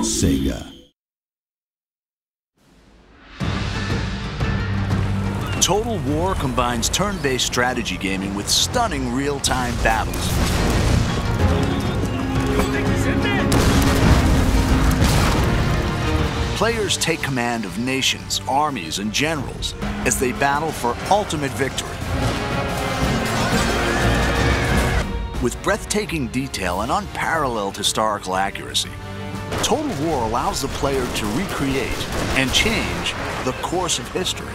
Sega. Total War combines turn-based strategy gaming with stunning real-time battles. Players take command of nations, armies, and generals as they battle for ultimate victory. With breathtaking detail and unparalleled historical accuracy, Total War allows the player to recreate and change the course of history.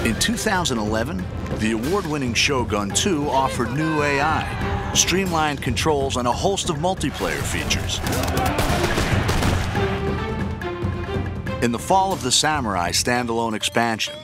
In 2011, the award-winning Shogun 2 offered new AI, streamlined controls, and a host of multiplayer features. In the Fall of the Samurai standalone expansion,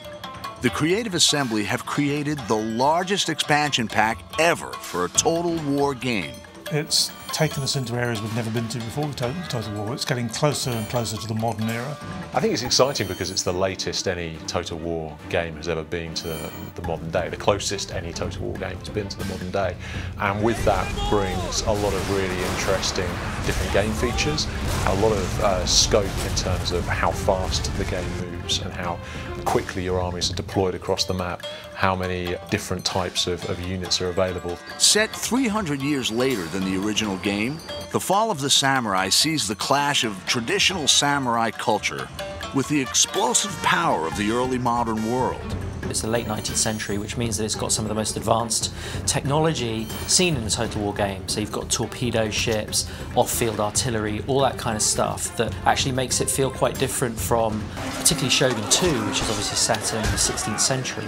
the Creative Assembly have created the largest expansion pack ever for a Total War game. It's taken us into areas we've never been to before with Total War. It's getting closer and closer to the modern era. I think it's exciting because it's the latest any Total War game has ever been to the modern day, the closest any Total War game has been to the modern day. And with that brings a lot of really interesting different game features, a lot of scope in terms of how fast the game moves and how quickly your armies are deployed across the map, how many different types of units are available. Set 300 years later than the original game, The Fall of the Samurai sees the clash of traditional samurai culture with the explosive power of the early modern world. It's the late 19th century, which means that it's got some of the most advanced technology seen in the Total War game. So you've got torpedo ships, off-field artillery, all that kind of stuff that actually makes it feel quite different from particularly Shogun 2, which is obviously set in the 16th century.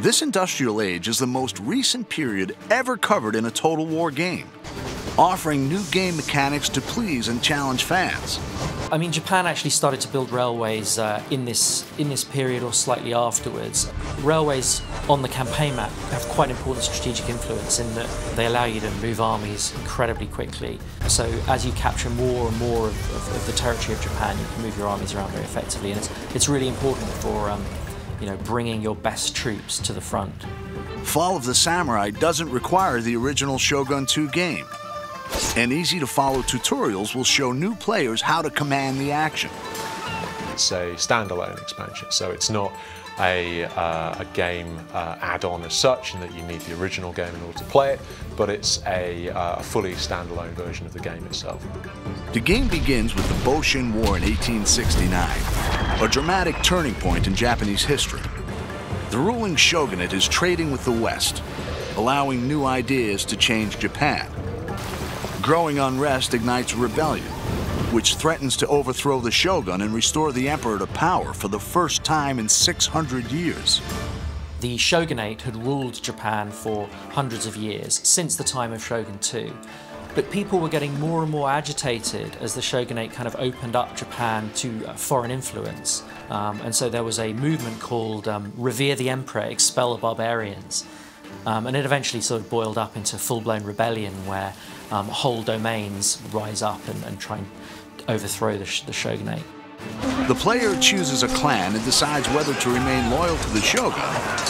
This industrial age is the most recent period ever covered in a Total War game, offering new game mechanics to please and challenge fans. I mean, Japan actually started to build railways in this period or slightly afterwards. Railways on the campaign map have quite an important strategic influence in that they allow you to move armies incredibly quickly. So as you capture more and more of the territory of Japan, you can move your armies around very effectively, and it's really important for bringing your best troops to the front. Fall of the Samurai doesn't require the original Shogun 2 game, and easy-to-follow tutorials will show new players how to command the action. It's a standalone expansion, so it's not a game add-on as such, in that you need the original game in order to play it, but it's a fully standalone version of the game itself. The game begins with the Boshin War in 1869, a dramatic turning point in Japanese history. The ruling shogunate is trading with the West, allowing new ideas to change Japan. Growing unrest ignites rebellion, which threatens to overthrow the shogun and restore the emperor to power for the first time in 600 years. The shogunate had ruled Japan for hundreds of years, since the time of Shogun 2. But people were getting more and more agitated as the shogunate kind of opened up Japan to foreign influence. And so there was a movement called Revere the Emperor, Expel the Barbarians. And it eventually sort of boiled up into full-blown rebellion where whole domains rise up and try and overthrow the shogunate. The player chooses a clan and decides whether to remain loyal to the shogun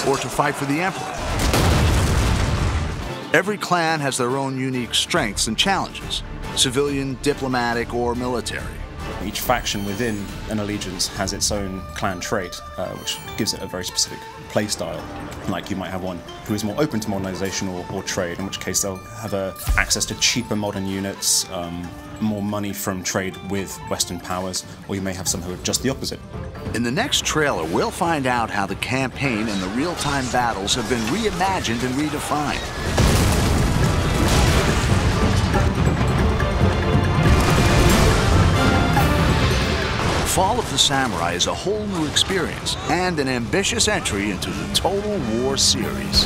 or to fight for the emperor. Every clan has their own unique strengths and challenges, civilian, diplomatic, or military. Each faction within an allegiance has its own clan trait, which gives it a very specific play style. Like you might have one who is more open to modernization or trade, in which case they'll have access to cheaper modern units, more money from trade with Western powers, or you may have some who are just the opposite. In the next trailer, we'll find out how the campaign and the real-time battles have been reimagined and redefined. Fall of the Samurai is a whole new experience and an ambitious entry into the Total War series.